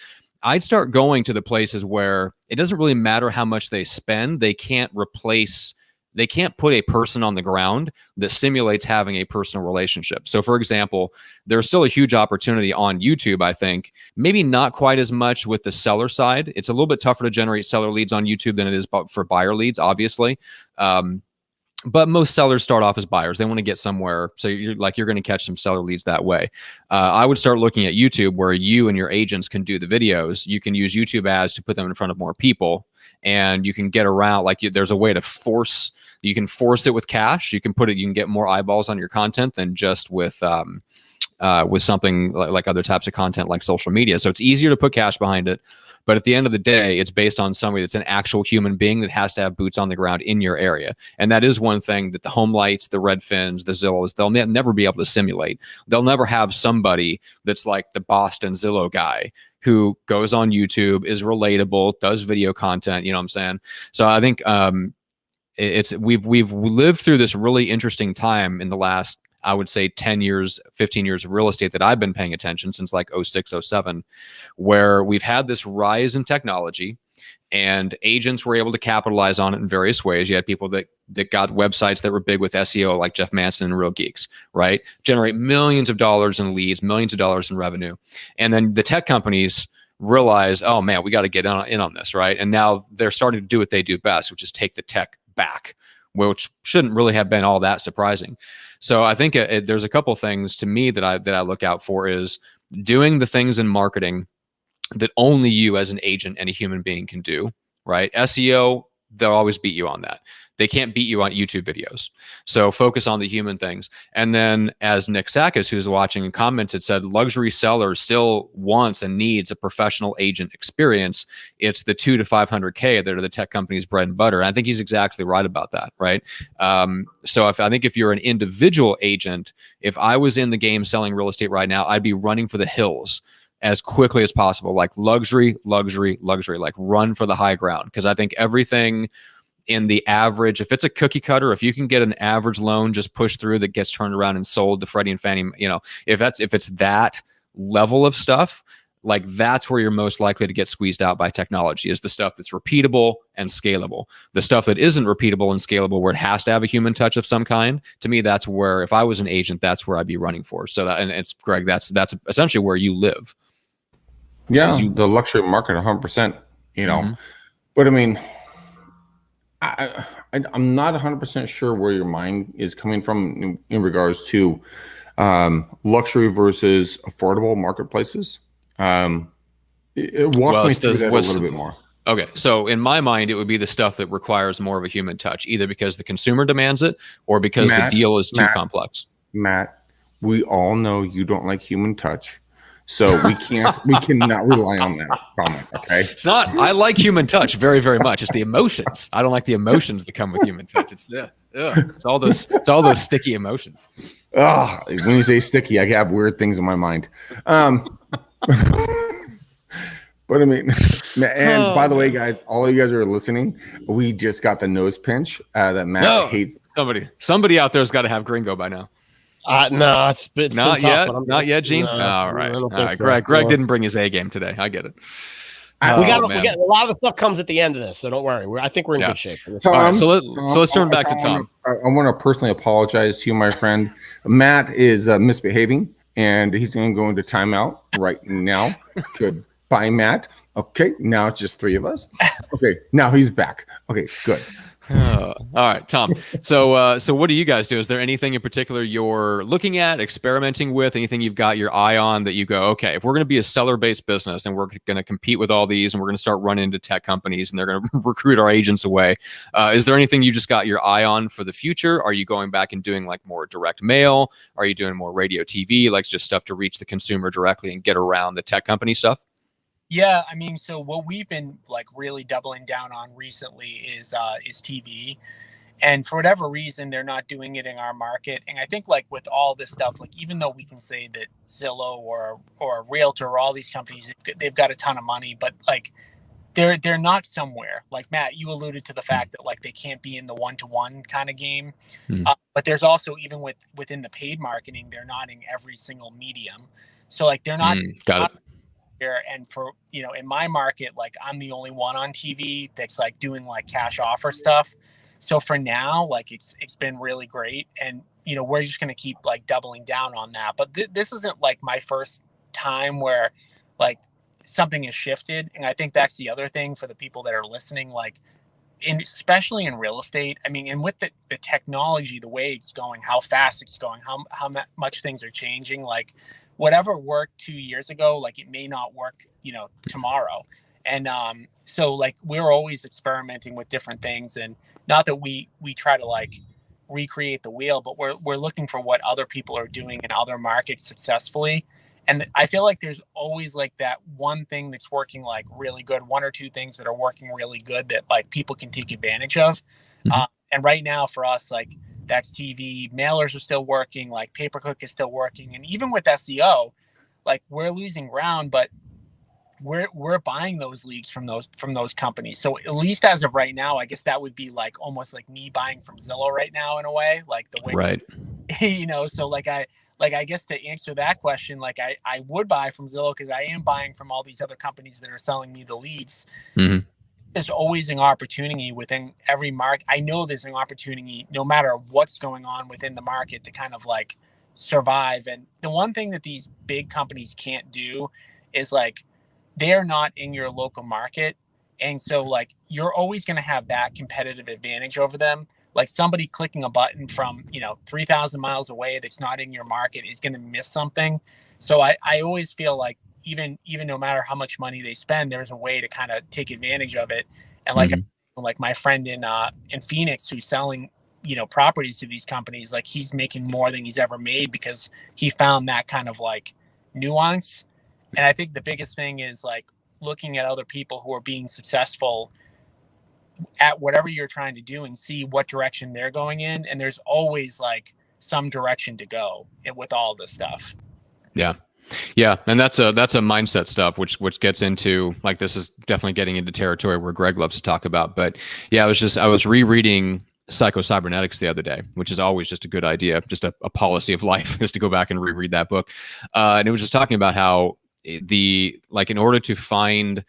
I'd start going to the places where it doesn't really matter how much they spend. They can't put a person on the ground that simulates having a personal relationship. So for example, there's still a huge opportunity on YouTube, I think, maybe not quite as much with the seller side. It's a little bit tougher to generate seller leads on YouTube than it is for buyer leads, obviously. But most sellers start off as buyers. They want to get somewhere. So you're going to catch some seller leads that way. I would start looking at YouTube, where you and your agents can do the videos. You can use YouTube ads to put them in front of more people, and you can get around, there's a way to force, you can force it with cash. You can get more eyeballs on your content than just with something like other types of content like social media. So it's easier to put cash behind it. But at the end of the day, it's based on somebody that's an actual human being that has to have boots on the ground in your area. And that is one thing that the Homelights, the Redfins, the Zillows, they'll never be able to simulate. They'll never have somebody that's like the Boston Zillow guy who goes on YouTube, is relatable, does video content. You know what I'm saying? So I think we've lived through this really interesting time in the last, I would say 10 years, 15 years of real estate that I've been paying attention since like 06, 07, where we've had this rise in technology and agents were able to capitalize on it in various ways. You had people that got websites that were big with SEO, like Jeff Manson and Real Geeks, right? Generate millions of dollars in leads, millions of dollars in revenue. And then the tech companies realize, oh man, we got to get in on this, right? And now they're starting to do what they do best, which is take the tech back, which shouldn't really have been all that surprising. So I think there's a couple things to me that I look out for, is doing the things in marketing that only you as an agent and a human being can do, right? SEO, they'll always beat you on that. They can't beat you on YouTube videos. So focus on the human things. And then, as Nick Sakis, who's watching and commented, said, luxury seller still wants and needs a professional agent experience. It's the $200K to $500K that are the tech company's bread and butter. And I think he's exactly right about that, right? So I think if you're an individual agent, if I was in the game selling real estate right now, I'd be running for the hills as quickly as possible, like luxury, like run for the high ground. Because I think everything in the average, if it's a cookie cutter, if you can get an average loan just pushed through that gets turned around and sold to Freddie and Fannie, if it's that level of stuff, like that's where you're most likely to get squeezed out by technology, is the stuff that's repeatable and scalable. The stuff that isn't repeatable and scalable, where it has to have a human touch of some kind, to me, that's where, if I was an agent, that's where I'd be running for. So and it's Greg, that's essentially where you live. Yeah, the luxury market, 100%. But I mean, I'm not 100% sure where your mind is coming from in regards to luxury versus affordable marketplaces. Walk me through that a little bit more. Okay, so in my mind, it would be the stuff that requires more of a human touch, either because the consumer demands it or because the deal is too complex. Matt, we all know you don't like human touch. So we cannot rely on that comment. Okay. It's not, I like human touch very, very much. It's the emotions. I don't like the emotions that come with human touch. It's all those sticky emotions. Oh, when you say sticky, I have weird things in my mind. But I mean, and by the way, guys, all of you guys are listening. We just got the nose pinch that Matt hates. Somebody out there's got to have Gringo by now. No, it's not yet. Tough, not yet, Gene. No, all right. All right. So. Greg didn't bring his A game today. I get it. We got a lot of the stuff comes at the end of this, so don't worry. I think we're in good shape. All right, so let's turn back to Tom. I want to personally apologize to you, my friend. Matt is misbehaving, and he's going to go into timeout right now. Goodbye, Matt. Okay, now it's just three of us. Okay, now he's back. Okay, good. All right, Tom. So what do you guys do? Is there anything in particular you're looking at, experimenting with, anything you've got your eye on that you go, okay, if we're going to be a seller-based business and we're going to compete with all these and we're going to start running into tech companies and they're going to recruit our agents away, is there anything you just got your eye on for the future? Are you going back and doing like more direct mail? Are you doing more radio, TV, like just stuff to reach the consumer directly and get around the tech company stuff? Yeah, I mean, so what we've been like really doubling down on recently is TV, and for whatever reason, they're not doing it in our market. And I think like with all this stuff, like even though we can say that Zillow or Realtor or all these companies, they've got a ton of money, but like they're not somewhere. Like Matt, you alluded to the fact that like they can't be in the one-to-one kind of game, but there's also even within the paid marketing, they're not in every single medium. So like they're not. Got it. And for, in my market, like I'm the only one on TV that's like doing like cash offer stuff. So for now, like it's been really great. And, we're just going to keep like doubling down on that. But this isn't like my first time where like something has shifted. And I think that's the other thing for the people that are listening. Like especially in real estate, I mean, and with the technology, the way it's going, how fast it's going, how much things are changing, like whatever worked 2 years ago, like it may not work, tomorrow. And so like we're always experimenting with different things, and not that we try to like recreate the wheel, but we're looking for what other people are doing in other markets successfully. And I feel like there's always like that one thing that's working like really good, one or two things that are working really good that like people can take advantage of. Mm-hmm. And right now for us, like that's TV, mailers are still working, like pay-per-click is still working. And even with SEO, like we're losing ground, but we're buying those leads from those companies. So at least as of right now, I guess that would be like almost like me buying from Zillow right now in a way, like the way, right. So I guess to answer that question, like I would buy from Zillow because I am buying from all these other companies that are selling me the leads. Mm-hmm. There's always an opportunity within every market. I know there's an opportunity no matter what's going on within the market to kind of like survive. And the one thing that these big companies can't do is like, they're not in your local market. And so like, you're always going to have that competitive advantage over them. Like somebody clicking a button from, 3,000 miles away that's not in your market is going to miss something. So I always feel like even no matter how much money they spend, there's a way to kind of take advantage of it. And like, like my friend in Phoenix who's selling, properties to these companies, like he's making more than he's ever made because he found that kind of like nuance. And I think the biggest thing is like looking at other people who are being successful at whatever you're trying to do and see what direction they're going in. And there's always like some direction to go with all this stuff. Yeah. Yeah. And that's a mindset stuff, which gets into like, this is definitely getting into territory where Greg loves to talk about. But yeah, I was rereading Psycho Cybernetics the other day, which is always just a good idea, just a policy of life is to go back and reread that book. And it was just talking about how in order to find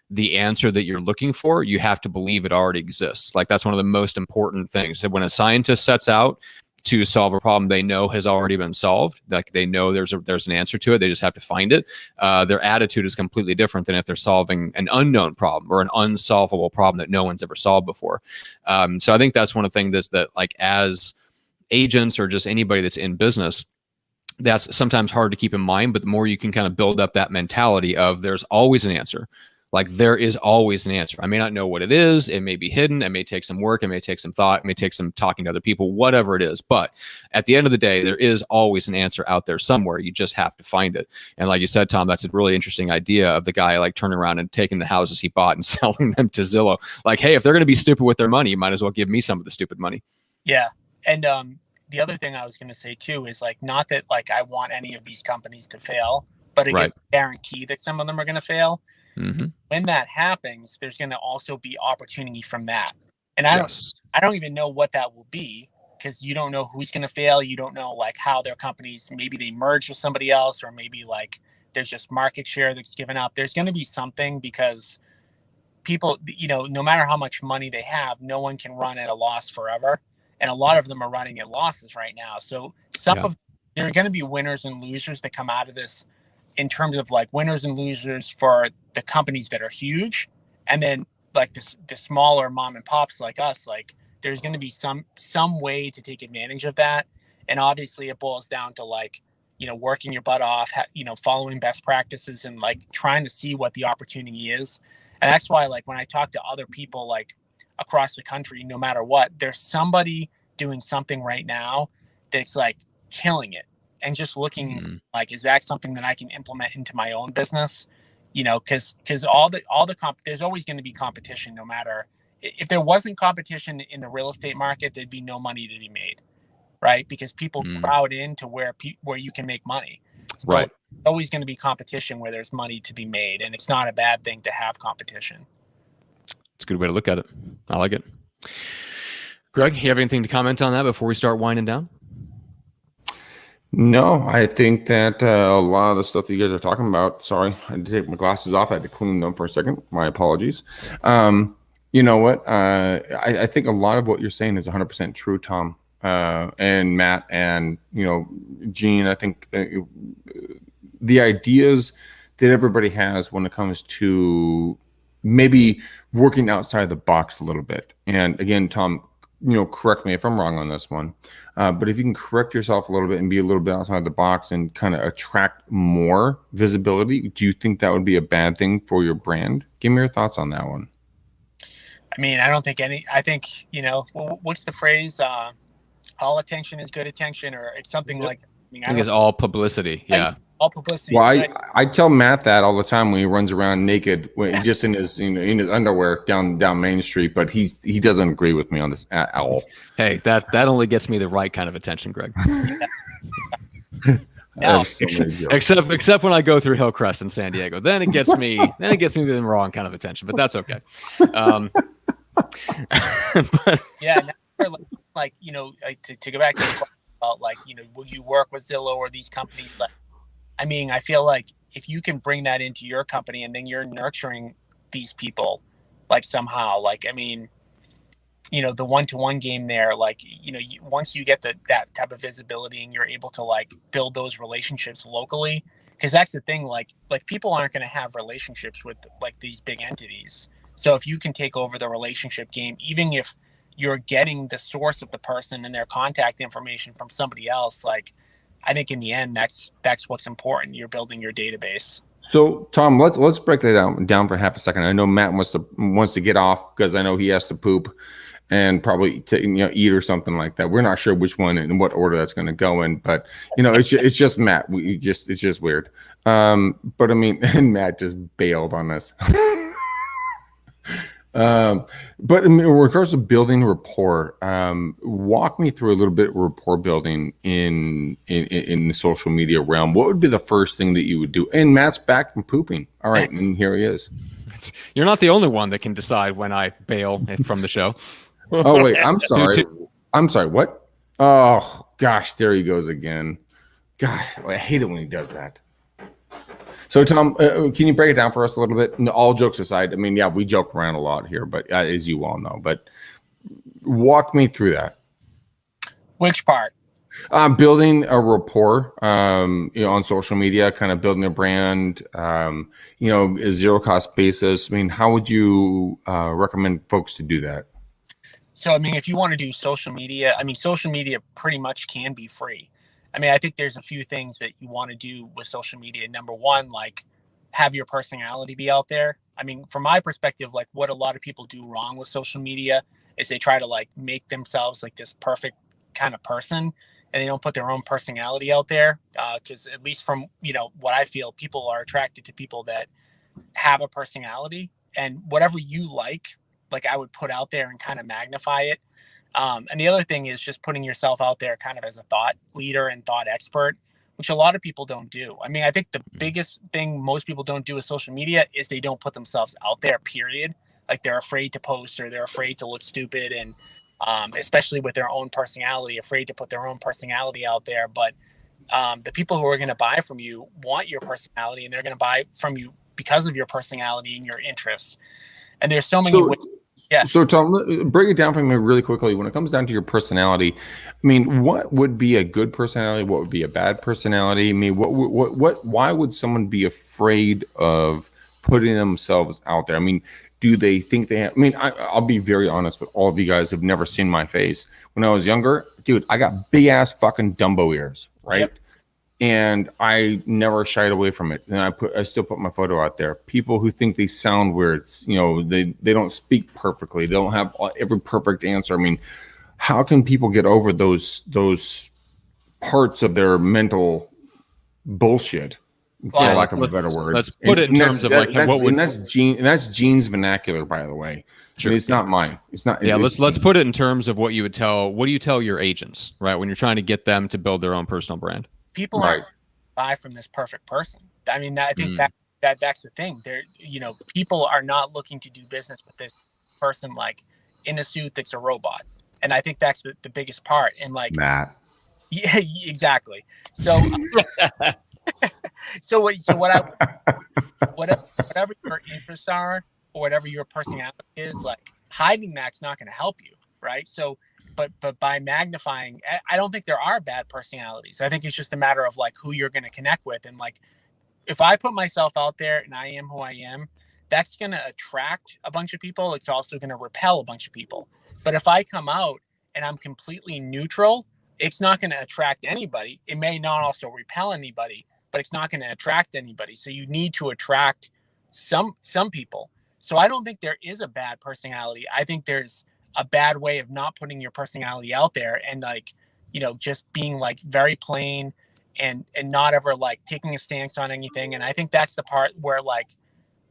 the answer that you're looking for, you have to believe it already exists. Like that's one of the most important things. So when a scientist sets out to solve a problem they know has already been solved, like they know there's an answer to it, they just have to find it. Their attitude is completely different than if they're solving an unknown problem or an unsolvable problem that no one's ever solved before. So I think that's one of the things that like as agents or just anybody that's in business, that's sometimes hard to keep in mind, but the more you can kind of build up that mentality of there's always an answer. Like there is always an answer. I may not know what it is. It may be hidden. It may take some work. It may take some thought. It may take some talking to other people, whatever it is. But at the end of the day, there is always an answer out there somewhere. You just have to find it. And like you said, Tom, that's a really interesting idea of the guy like turning around and taking the houses he bought and selling them to Zillow. Like, hey, if they're going to be stupid with their money, you might as well give me some of the stupid money. Yeah. And the other thing I was going to say too is like, not that like I want any of these companies to fail, but it is a guarantee that some of them are going to fail. Mm-hmm. When that happens, there's going to also be opportunity from that. And I don't even know what that will be because you don't know who's going to fail. You don't know like how their companies, maybe they merge with somebody else, or maybe like there's just market share that's given up. There's going to be something because people, no matter how much money they have, no one can run at a loss forever. And a lot of them are running at losses right now. So there are going to be winners and losers that come out of this in terms of like winners and losers for the companies that are huge. And then like the smaller mom and pops like us, like there's going to be some way to take advantage of that. And obviously it boils down to like, working your butt off, following best practices and like trying to see what the opportunity is. And that's why like when I talk to other people like across the country, no matter what, there's somebody doing something right now that's like killing it, and just looking like, is that something that I can implement into my own business? Because there's always going to be competition. No matter if there wasn't competition in the real estate market, there'd be no money to be made, right? Because people crowd into where you can make money. So right. There's always going to be competition where there's money to be made, and it's not a bad thing to have competition. It's a good way to look at it. I like it. Greg, you have anything to comment on that before we start winding down? No, I think that a lot of the stuff that you guys are talking about, sorry, I had to take my glasses off. I had to clean them for a second. My apologies. You know what? I think a lot of what you're saying is 100% true, Tom, and Matt, and, Gene. I think the ideas that everybody has when it comes to maybe working outside the box a little bit. And again, Tom, correct me if I'm wrong on this one, but if you can correct yourself a little bit and be a little bit outside the box and kind of attract more visibility, do you think that would be a bad thing for your brand? Give me your thoughts on that one. I mean, I think, what's the phrase? All attention is good attention, or it's something like, I think it's all publicity. Yeah. All publicity. Well, I tell Matt that all the time when he runs around naked, just in his underwear down Main Street, but he doesn't agree with me on this at all. Hey, that only gets me the right kind of attention, Greg. No. Except when I go through Hillcrest in San Diego, then it gets me the wrong kind of attention, but that's okay. But yeah, like to go back to the question about would you work with Zillow or these companies? I mean, I feel like if you can bring that into your company and then you're nurturing these people, somehow, I mean, the one-to-one game there, once you get that type of visibility and you're able to build those relationships locally, because that's the thing, people aren't going to have relationships with these big entities. So if you can take over the relationship game, even if you're getting the source of the person and their contact information from somebody else, I think in the end, that's what's important. You're building your database. So Tom, let's break that down for half a second. I know Matt wants to get off because I know he has to poop and probably eat or something like that. We're not sure which one and in what order that's going to go in, but it's just Matt. It's just weird. But I mean, and Matt just bailed on this. But in regards to building rapport, walk me through a little bit of rapport building in the social media realm. What would be the first thing that you would do? And Matt's back from pooping. All right, and here he is. You're not the only one that can decide when I bail from the show. Oh wait, I'm sorry. I'm sorry. What? Oh gosh, there he goes again. Gosh, I hate it when he does that. So, Tom, can you break it down for us a little bit? All jokes aside, I mean, yeah, we joke around a lot here, but as you all know, but walk me through that. Which part? Building a rapport, on social media, kind of building a brand, a zero cost basis. I mean, how would you recommend folks to do that? So, I mean, if you want to do social media, social media pretty much can be free. I mean, I think there's a few things that you want to do with social media. Number one, have your personality be out there. I mean, from my perspective, what a lot of people do wrong with social media is they try to make themselves this perfect kind of person, and they don't put their own personality out there. Because at least from, what I feel, people are attracted to people that have a personality, and whatever you like I would put out there and kind of magnify it. And the other thing is just putting yourself out there kind of as a thought leader and thought expert, which a lot of people don't do. I mean, I think the biggest thing most people don't do with social media is they don't put themselves out there, period. They're afraid to post, or they're afraid to look stupid. And especially with their own personality, afraid to put their own personality out there. But the people who are going to buy from you want your personality, and they're going to buy from you because of your personality and your interests. And there's so many ways. Yeah. So Tom, break it down for me really quickly. When it comes down to your personality, I mean, what would be a good personality? What would be a bad personality? I mean, why would someone be afraid of putting themselves out there? I mean, do they think they have? I mean, I'll be very honest with all of you guys who've never seen my face. When I was younger, dude, I got big ass fucking Dumbo ears, right? Yep. And I never shied away from it. And I still put my photo out there. People who think they sound weird, they don't speak perfectly. They don't have every perfect answer. I mean, how can people get over those parts of their mental bullshit, for lack of a better word? Let's put it in terms of that's Gene's vernacular, by the way. Sure. I mean, it's not mine. It's not. Yeah, let's put it in terms of what you would tell. What do you tell your agents, right, when you're trying to get them to build their own personal brand? People aren't buy from this perfect person. I mean, I think that's the thing. There, people are not looking to do business with this person in a suit that's a robot, and I think that's the biggest part. And Matt. Yeah, exactly. So, whatever your interests are or whatever your personality is, hiding that's not going to help you, right? So. But by magnifying, I don't think there are bad personalities. I think it's just a matter of who you're going to connect with. And if I put myself out there and I am who I am, that's going to attract a bunch of people. It's also going to repel a bunch of people. But if I come out and I'm completely neutral, it's not going to attract anybody. It may not also repel anybody, but it's not going to attract anybody. So you need to attract some people. So I don't think there is a bad personality. I think there's a bad way of not putting your personality out there and like, you know, just being like very plain and not ever like taking a stance on anything. And I think that's the part where like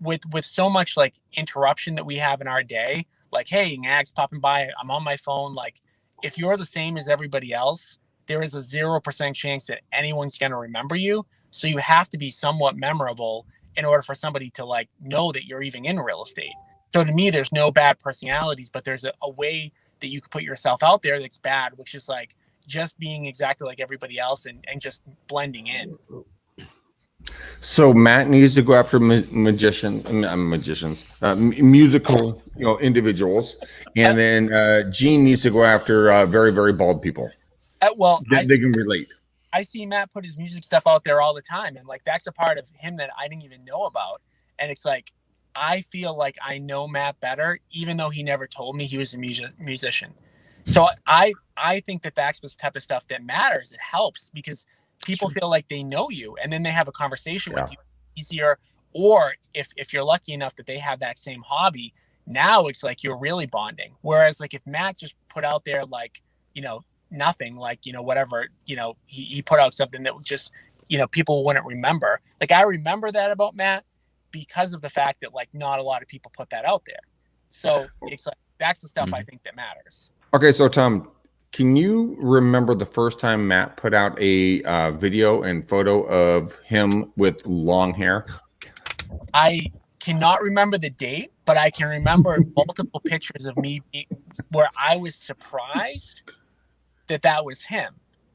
with so much like interruption that we have in our day, like, hey, Nag's popping by, I'm on my phone. Like if you're the same as everybody else, there is a 0% chance that anyone's going to remember you. So you have to be somewhat memorable in order for somebody to like know that you're even in real estate. So to me, there's no bad personalities, but there's a way that you can put yourself out there that's bad, which is like just being exactly like everybody else and just blending in. So Matt needs to go after musical, individuals, and then Gene needs to go after very, very bald people. Well, they can relate. I see Matt put his music stuff out there all the time, and like that's a part of him that I didn't even know about. And it's like I feel like I know Matt better, even though he never told me he was a musician. So I think that that's the type of stuff that matters. It helps because people feel like they know you, and then they have a conversation with you easier. Or if you're lucky enough that they have that same hobby, now it's like you're really bonding. Whereas like if Matt just put out there like, you know, nothing, like, you know, whatever, you know, he put out something that just, you know, people wouldn't remember. Like I remember that about Matt because of the fact that like not a lot of people put that out there. So it's like that's the stuff I think that matters. Okay, so Tom, can you remember the first time Matt put out a video and photo of him with long hair? I cannot remember the date, but I can remember multiple pictures of me where I was surprised that was him.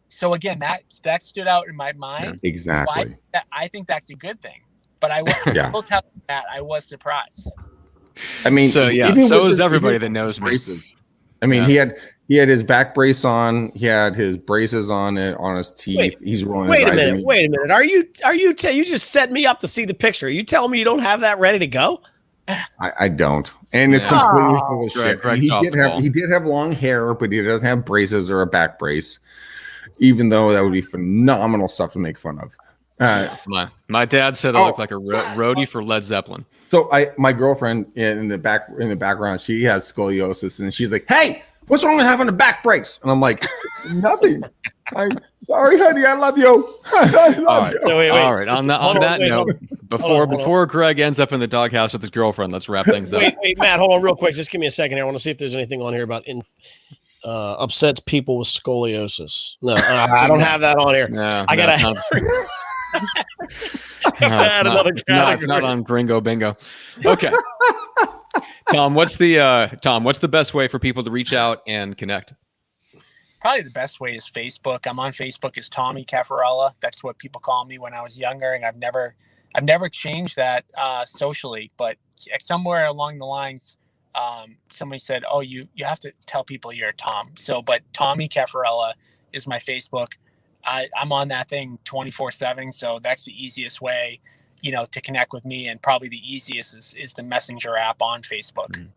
So again, that stood out in my mind. Yeah, exactly. So I think that's a good thing. But I will tell you that I was surprised. I mean, so is everybody that knows me. Braces. I mean, he had his back brace on. He had his braces on his teeth. He's rolling his eyes. Wait a minute. Are you you just set me up to see the picture? Are you telling me you don't have that ready to go? I don't, and it's completely full of shit. He did have long hair, but he doesn't have braces or a back brace. Even though that would be phenomenal stuff to make fun of. My dad said I look like a roadie for Led Zeppelin. So my girlfriend in the background, she has scoliosis, and she's like, "Hey, what's wrong with having a back brace?" And I'm like, "Nothing. I'm sorry, honey. I love you. I love you." No, wait. All right. On that note, before Greg ends up in the doghouse with his girlfriend, let's wrap things up. Wait, Matt, hold on real quick. Just give me a second here. I want to see if there's anything on here about upsets people with scoliosis. No, I don't have that on here. No, I gotta. It's not on Gringo Bingo. Okay. Tom, what's the best way for people to reach out and connect? Probably the best way is Facebook. I'm on Facebook as Tommy Caffarella. That's what people call me when I was younger, and I've never changed that socially. But somewhere along the lines, somebody said, "Oh, you have to tell people you're Tom." So, but Tommy Caffarella is my Facebook. I'm on that thing 24/7, so that's the easiest way, you know, to connect with me, and probably the easiest is the Messenger app on Facebook. Mm-hmm.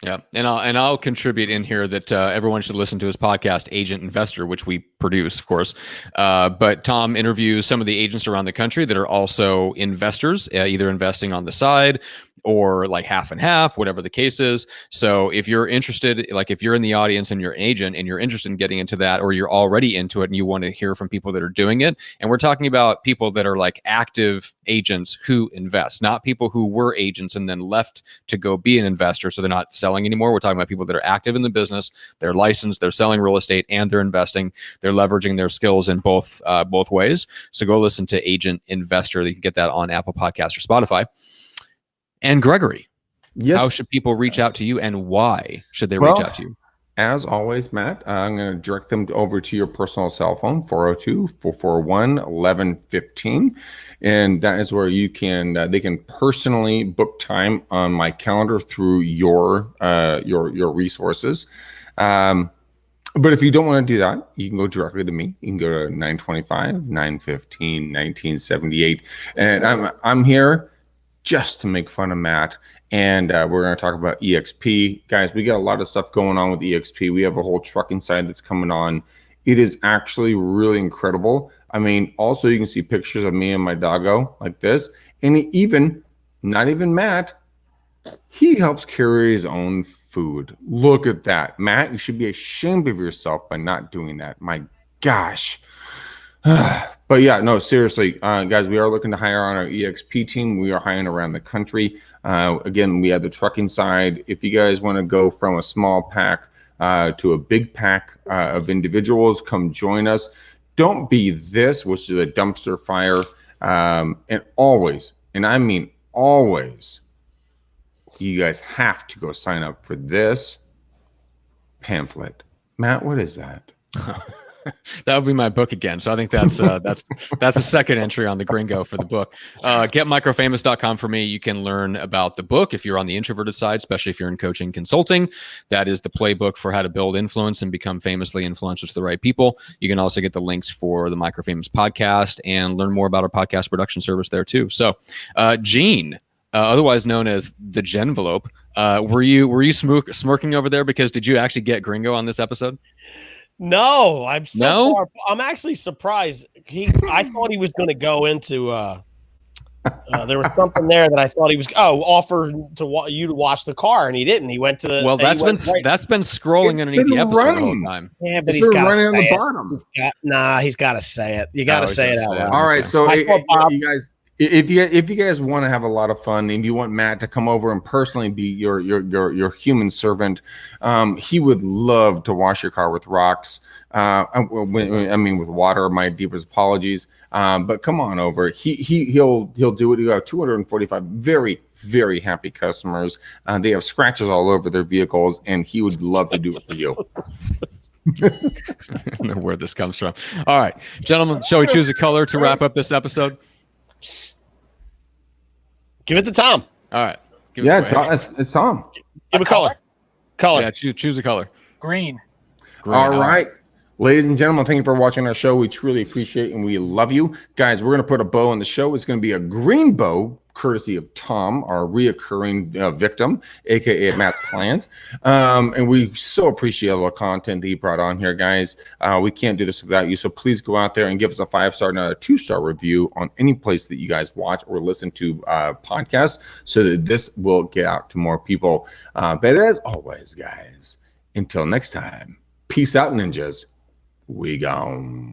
Yeah, and I'll contribute in here that everyone should listen to his podcast, Agent Investor, which we produce, of course. But Tom interviews some of the agents around the country that are also investors, either investing on the side or like half and half, whatever the case is. So if you're interested, like if you're in the audience and you're an agent and you're interested in getting into that, or you're already into it and you want to hear from people that are doing it, and we're talking about people that are like active agents who invest, not people who were agents and then left to go be an investor, so they're not selling anymore. We're talking about people that are active in the business, they're licensed, they're selling real estate, and they're investing. They're leveraging their skills in both ways. So go listen to Agent Investor. You can get that on Apple Podcasts or Spotify. And Gregory, how should people reach out to you, and why should they reach out to you? As always, Matt, I'm going to direct them over to your personal cell phone, 402-441-1115. And that is where you can, they can personally book time on my calendar through your resources. But if you don't want to do that, you can go directly to me. You can go to 925-915-1978. And I'm here just to make fun of Matt. And we're going to talk about EXP. Guys, we got a lot of stuff going on with EXP. We have a whole trucking side that's coming on. It is actually really incredible. I mean, also you can see pictures of me and my doggo like this. And even, not even Matt, he helps carry his own food. Look at that. Matt, you should be ashamed of yourself by not doing that. My gosh. But yeah, no, seriously, guys, we are looking to hire on our EXP team. We are hiring around the country. Again, we have the trucking side. If you guys want to go from a small pack to a big pack of individuals, come join us. Don't be this, which is a dumpster fire. And always, and I mean always, you guys have to go sign up for this pamphlet. Matt, what is that? That would be my book again. So I think that's the second entry on the Gringo for the book. Getmicrofamous.com for me. You can learn about the book if you're on the introverted side, especially if you're in coaching consulting. That is the playbook for how to build influence and become famously influential to the right people. You can also get the links for the Microfamous podcast and learn more about our podcast production service there too. So, Gene, otherwise known as the Genvelope, were you smirking over there because did you actually get Gringo on this episode? No, I'm still I'm actually surprised. I thought he was going to go into. There was something there that I thought he was. Offer you to wash the car, and he didn't. He went to the. Well, that's been scrolling underneath the episode the whole time. Yeah, but he's got to say on the bottom. He's got to say it. You got to say it out loud. All right, so you guys. If you guys want to have a lot of fun, if you want Matt to come over and personally be your human servant, he would love to wash your car with rocks. I mean with water. My deepest apologies. But come on over. He'll do it. You have 245 very, very happy customers. They have scratches all over their vehicles, and he would love to do it for you. I don't know where this comes from. All right, gentlemen, shall we choose a color to wrap up this episode? Give it to Tom. All right. It's Tom. Give a color. Yeah, choose a color. Green. All right. Ladies and gentlemen, thank you for watching our show. We truly appreciate and we love you. Guys, we're going to put a bow on the show. It's going to be a green bow, courtesy of Tom, our reoccurring victim, a.k.a. Matt's client. And we so appreciate all the content that he brought on here, guys. We can't do this without you. So please go out there and give us a 5-star and a 2-star review on any place that you guys watch or listen to podcasts so that this will get out to more people. But as always, guys, until next time, peace out, ninjas. We gone.